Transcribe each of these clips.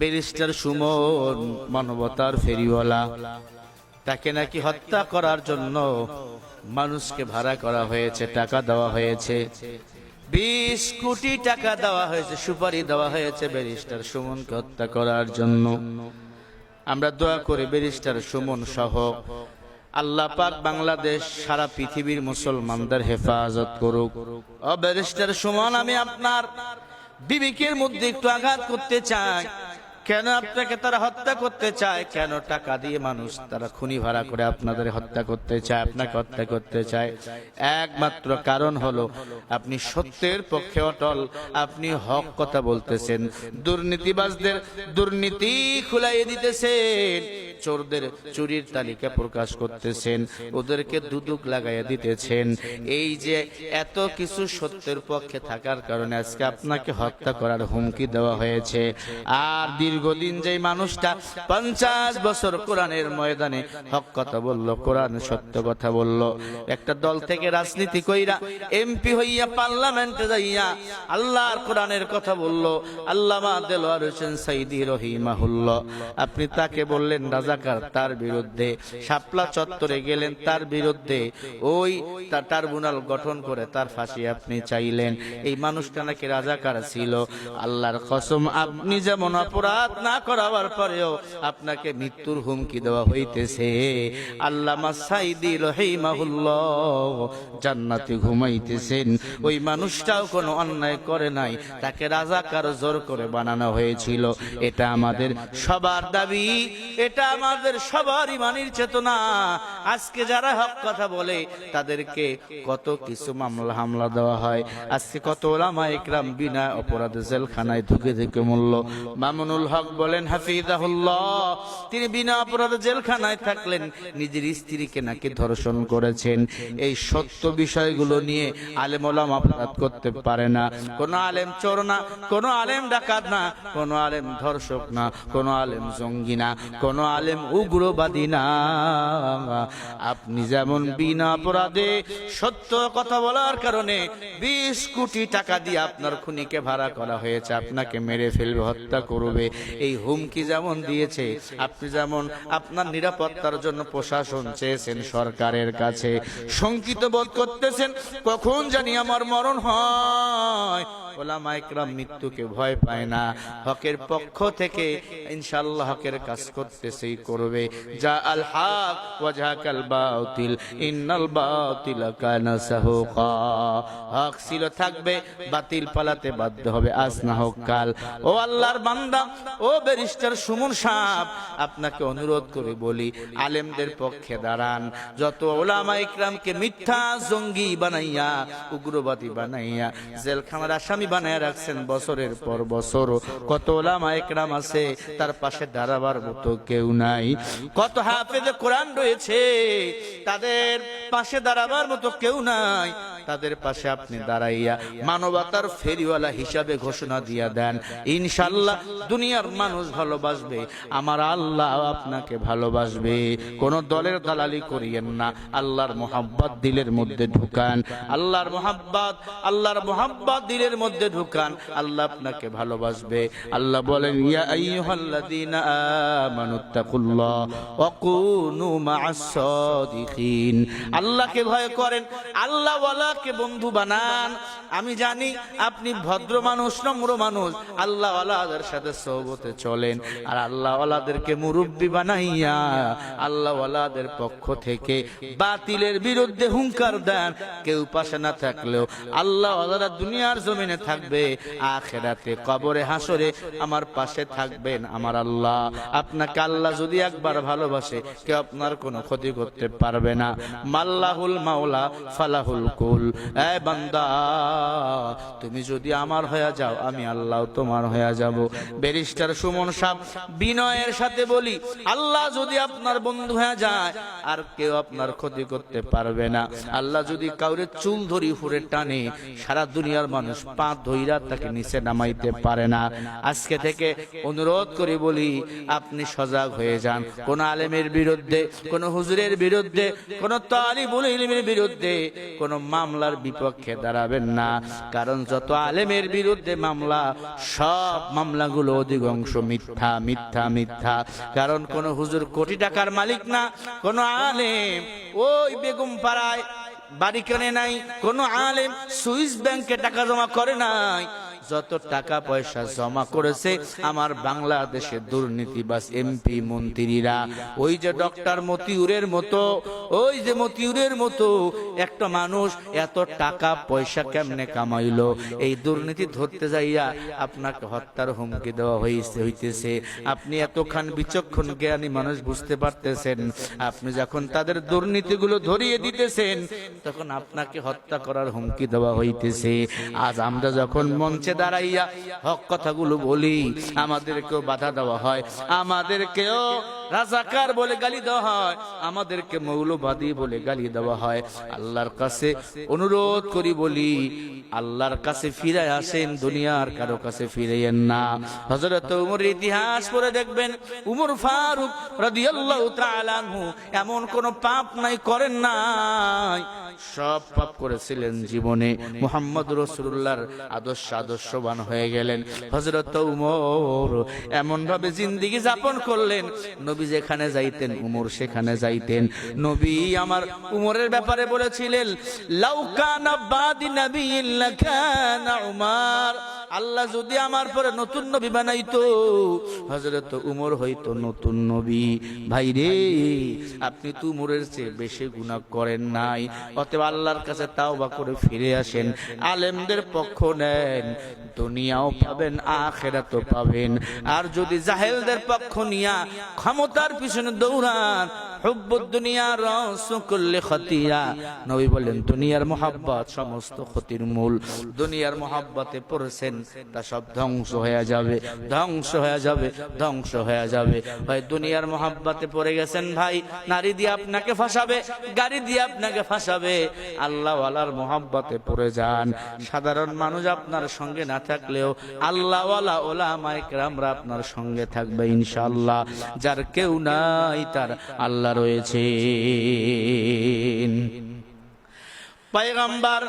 Barrister Suman মানবতার ফেরিওয়ালা, তাকে নাকি হত্যা করার জন্য মানুষকে ভাড়া করা হয়েছে, টাকা দেওয়া হয়েছে, 20 কোটি টাকা দেওয়া হয়েছে, সুপারি দেওয়া হয়েছে ব্যারিস্টার সুমনকে হত্যা করার জন্য। আমরা দোয়া করি ব্যারিস্টার সুমন সহ আল্লাহ পাক বাংলাদেশ সারা পৃথিবীর মুসলমানদের হেফাজত করুক। ও ব্যারিস্টার সুমন, আমি আপনার বিবেকের মধ্যে একটু আঘাত করতে চাই। কেন আপনাকে তারা হত্যা করতে চায়? কেন টাকা দিয়ে মানুষ তারা খুনি ভাড়া করে আপনাদের হত্যা করতে চায়, আপনাকে হত্যা করতে চায়? একমাত্র কারণ হলো আপনি সত্যের পক্ষে অটল, আপনি হক কথা বলতেছেন, দুর্নীতিবাজদের দুর্নীতি খুলাইয়ে দিতেছেন, চোরদের চুরির তালিকা প্রকাশ করতেছেন, ওদেরকে দুদক লাগাইয়া দিতেছেন। এই যে এত কিছু সত্যের পক্ষে থাকার কারণে আজকে আপনাকে হত্যা করার হুমকি দেওয়া হয়েছে। আর দীর্ঘদিন যে মানুষটা 50 বছর কোরআনের ময়দানে হক কথা বলল, কোরআন সত্য কথা বলল, একটা দল থেকে রাজনীতি কইরা এমপি হইয়া পার্লামেন্টে যাইয়া আল্লাহর কোরআনের কথা বলল, আল্লামা দেলোয়ার হোসেন সাইদি রহিমাহুল্লাহ, আপনি তাকে বললেন রাজাকার, তার বিরুদ্ধে শাপলা চত্বরে গেলেন, তার বিরুদ্ধে ওই ট্রাইব্যুনাল গঠন করে তার ফাঁসি আপনি চাইলেন। এই মানুষটা নাকি রাজাকার ছিল। আল্লাহর কসম, আপনি যেমন অপরাধ না করাবার পরেও আপনাকে মৃত্যুর হুমকি দেওয়া হইতেছে। আল্লামা সাইদি রহিমাহুল্লাহ জান্নাতে ঘুমাইতেছেন। ওই মানুষটাও কোনো অন্যায় করে নাই, তাকে রাজাকার জোর করে বানানো হয়েছিল। এটা আমাদের সবার দাবি, এটা আমাদের সবার ইমানের চেতনা। আজকে যারা হক কথা বলে তাদেরকে কত কিছু মামলা হামলা দেওয়া হয়। আজকে কত ওলামা ইকরাম বিনা অপরাধে জেলখানায় ঢুকে থেকে মূল্য। মামুনুল হক বলেন হাফিজাহুল্লাহ, তিনি বিনা অপরাধে জেলখানায় থাকলেন, নিজের স্ত্রীকে নাকি ধর্ষণ করেছেন। এই সত্য বিষয়গুলো নিয়ে আলেম ওলামা অপরাধ করতে পারে না। কোন আলেম চোর না, কোন আলেম ডাকাত না, কোন আলেম ধর্ষক না, কোন আলেম জঙ্গি না, কোন আলেম উগ্রবাদী না। আপনি যেমন বিনা অপরাধে সত্য কথা বলার কারণে 20 কোটি টাকা দিয়ে আপনার খুনিকে ভাড়া করা হয়েছে, আপনাকে মেরে ফেলবে, হত্যা করবে, এই হুমকি যেমন দিয়েছে, আপনি যেমন আপনার নিরাপত্তার জন্য প্রশাসন চেয়েছেন সরকারের কাছে, শঙ্কিত বোধ করতেছেন কখন জানি আমার মরণ হয়। ওলামা ইকরাম মৃত্যুকে ভয় পায় না, হকের পক্ষ থেকে ইনশাআল্লাহ হকের কাজ করতেছেই করবে। যা আল হক ওয়া যাকাল বাতিল ইন্নাল বাতিলা কানা সাহুকা। হক ছিল থাকবে, বাতিল পালাতে বাধ্য হবে, আজ না হোক কাল। ও আল্লাহর বান্দা, ও ব্যারিস্টার সুমন সাহেব, আপনাকে অনুরোধ করে বলি, আলেমদের পক্ষে দাঁড়ান। যত ওলামা ইকরামকে মিথ্যা জঙ্গি বানাইয়া, উগ্রবাদী বানাইয়া জেলখানার আসামি বানায় রাখছেন বছরের পর বছর, কত ওলামা ইকরাম আছে তার পাশে দাঁড়াবার মতো কেউ নাই। কত হাফেজে কোরআন রয়েছে তাদের পাশে দাঁড়াবার মতো কেউ নাই। তাদের পাশে আপনি দাঁড়াইয়া মানবতার ফেরিওয়ালা হিসাবে ঘোষণা দিয়া দেন, ইনশাআল্লাহ দুনিয়ার মানুষ ভালোবাসবে, আমার আল্লাহ আপনাকে ভালোবাসবে। কোন দলের দালালি করিয়েন না, আল্লাহর মোহাব্বত দিলের মধ্যে ঢুকান, আল্লাহর মোহাব্বত দিলের মধ্যে ঢুকান, আল্লাহ আপনাকে ভালোবাসবে। আল্লাহ বলেন, ইয়া আইয়ুহাল্লাযীনা আমানুত্তাকুল্লাহ ওয়া কুনু মা'আস সাদিকিন। আল্লাহকে ভয় করেন, আল্লাহ ওয়ালাকে বন্ধু বানান। আমি জানি আপনি ভদ্র মানুষ, নম্র মানুষ, আল্লাহ ওয়ালাদের সাথে সোহবতে চলেন, আর আল্লাহ ওয়ালাদেরকে মুরব্বি বানাইয়া আল্লাহ ওয়ালাদের পক্ষ থেকে বাতিলের বিরুদ্ধে হুঙ্কার দেন। কেউ পাশে না থাকলেও আল্লাহ ওয়ালারা দুনিয়ার জমিনে থাকবে, আখিরাতে কবরে হাসরে আমার পাশে থাকবেন আমার আল্লাহ। আপনাকে আল্লাহ যদি একবার ভালোবাসে, কেউ আপনার কোনো ক্ষতি করতে পারবে না। মাল্লাহুল মাওলা ফালাহুল কুল। এ বান্দা, তুমি যদি আমার হয়ে যাও, আমি আল্লাহ তোমার হয়ে যাব। ব্যারিস্টার সুমন সাহেব, বিনয়ের সাথে বলি, আল্লাহ যদি আপনার বন্ধু হয়ে যায়, আর কেউ আপনার ক্ষতি করতে পারবে না। আল্লাহ যদি কাউরে চুল ধরি ফুরে টানে, সারা দুনিয়ার মানুষ পা ধইরা তাকে নিচে নামাইতে পারে না। আজকে থেকে অনুরোধ করে বলি, আপনি সজাগ হয়ে যান। কোন আলেমের বিরুদ্ধে, কোন হুজুরের বিরুদ্ধে, কোন তালিবুল ইলমের বিরুদ্ধে, কোন মামলার বিপক্ষে দাঁড়াবেন না, কারণ যত আলেমের বিরুদ্ধে মামলা, সব মামলাগুলো অধিকাংশ মিথ্যা মিথ্যা মিথ্যা। কারণ কোন হুজুর কোটি টাকার মালিক না, কোন আলেম ওই বেগম পাড়ায় বাড়ি কেনে নাই, কোন আলেম সুইস ব্যাংকে টাকা জমা করে নাই। যত টাকা পয়সা জমা করেছে আমার বাংলাদেশের দুর্নীতিবাজ এমপি মন্ত্রীরা। ওই যে ডক্টর মতিউরের মতো, ওই যে মতিউরের মতো একটা মানুষ এত টাকা পয়সা কেমনে কামাইলো, এই দুর্নীতি ধরতে যাইয়া আপনাকে হত্যার হুমকি দেওয়া হইতেছে। আপনি এতখান বিচক্ষণ জ্ঞানী মানুষ, বুঝতে পারতেছেন, আপনি যখন তাদের দুর্নীতিগুলো ধরিয়ে দিতেছেন তখন আপনাকে হত্যা করার হুমকি দেওয়া হইতেছে। আজ আমরা যখন মঞ্চে দাঁড়াইয়া হক কথাগুলো বলি, আমাদেরকেও বাধা দেওয়া হয়, আমাদেরকেও রাজাকার বলে গালি দেওয়া হয়, আমাদেরকে মৌলবাদী বলে গালি দেওয়া হয়। আল্লাহর কাছে অনুরোধ করি বলি, আল্লাহর কাছে ফিরে আসেন, দুনিয়ার কারো কাছে ফিরেন না। হযরত উমরের ইতিহাস পড়ে দেখবেন, উমর ফারুক রাদিয়াল্লাহু তাআলা আনহু এমন কোন পাপ নাই করেন নাই, সব পাপ করেছিলেন জীবনে। মুহাম্মদ রাসূলুল্লাহর আদর্শবান হয়ে গেলেন। হযরত উমর এমন ভাবে জিন্দেগি যাপন করলেন, নবী যেখানে যাইতেন উমর সেখানে যাইতেন। নবী আমার উমরের ব্যাপারে বলেছিলেন, লাউ কানা বাদি নাবিয়্যিন লাকানা উমর, আল্লাহ যদি আমার পরে নতুন নবী বানাইতো, হযরত উমর হইতো নতুন নবী। ভাই রে, আপনি তো উমরের চেয়ে বেশি গুনাহ করেন নাই, অতএব আল্লাহর কাছে তাওবা করে ফিরে আসেন, আলেমদের পক্ষ নেন, দুনিয়াও পাবেন আখিরাতও পাবেন। আর যদি জাহেলদের পক্ষ নিয়া ক্ষমতার পিছনে দৌড়ান, হুব্বুদ দুনিয়া রাসু কুল্লি খাতিয়া, নবী বলেন দুনিয়ার মোহাব্বত সমস্ত ক্ষতির মূল। দুনিয়ার মোহাব্বতে পড়েছেন তা সব ধ্বংস হয়ে যাবে, ধ্বংস হয়ে যাবে, ধ্বংস হয়ে যাবে। ভাই দুনিয়ার মোহাব্বতে পড়ে গেছেন, ভাই নারী দিয়ে আপনাকে ফাঁসাবে, গাড়ি দিয়ে আপনাকে ফাঁসাবে। আল্লাহ ওয়ালার মোহাব্বতে পড়ে যান। সাধারণ মানুষ আপনার সঙ্গে না থাকলেও আল্লাহ ওয়ালা উলামায়ে কেরামরা আপনার সঙ্গে থাকবে ইনশাআল্লাহ। যার কেউ নাই তার আল্লাহ রয়েছে। পয়গম্বর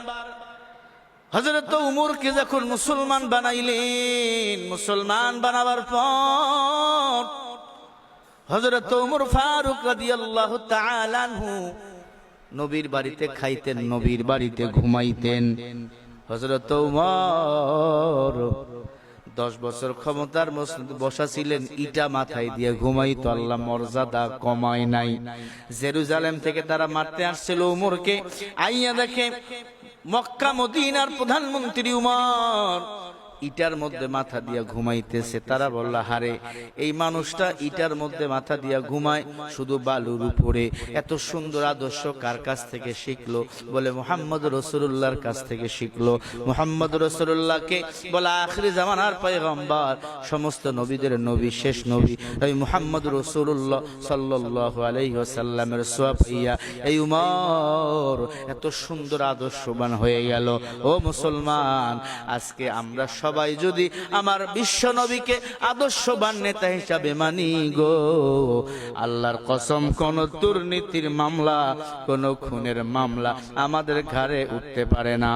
হযরত উমরকে যখন মুসলমান বানাইলেন, মুসলমান বানাবার পর হযরত উমর ফারুক রাদিয়াল্লাহু তাআলা আনহু নবীর বাড়িতে খাইতেন, নবীর বাড়িতে ঘুমাইতেন। হযরত উমর 10 বছর ক্ষমতার মসনদে বসা ছিলেন, ইটা মাথায় দিয়ে ঘুমাইতো, আল্লাহ মর্যাদা কমায় নাই। জেরুজালেম থেকে তারা মারতে আসছিল উমরকে, আইয়া দেখে মক্কা মদিনার প্রধানমন্ত্রী উমর ইটার মধ্যে মাথা দিয়া ঘুমাইতেছে। তারা বলল, হারে এই মানুষটা ইটার মধ্যে মাথা দিয়া ঘুমায়, শুধু বালুর উপরে। এত সুন্দর আদর্শ কার কাছ থেকে শিখলো? বলে মুহাম্মদ রাসূলুল্লাহর কাছ থেকে শিখলো। মুহাম্মদ রাসূলুল্লাহকে বলা আখিরি জামানার পয়গম্বর, সমস্ত নবীদের নবী, শেষ নবী এই মুহাম্মদ রাসূলুল্লাহ সাল্লাল্লাহু আলাইহি ওয়াসাল্লামের সোয়াবিয়া এই উমর এত সুন্দর আদর্শবান হয়ে গেল। ও মুসলমান, আজকে আমরা সবাই যদি আমার বিশ্ব নবীকে আদর্শবান নেতা হিসাবে মানি গো, আল্লাহর কসম কোন দুর্নীতির মামলা, কোন খুনের মামলা আমাদের ঘাড়ে উঠতে পারে না।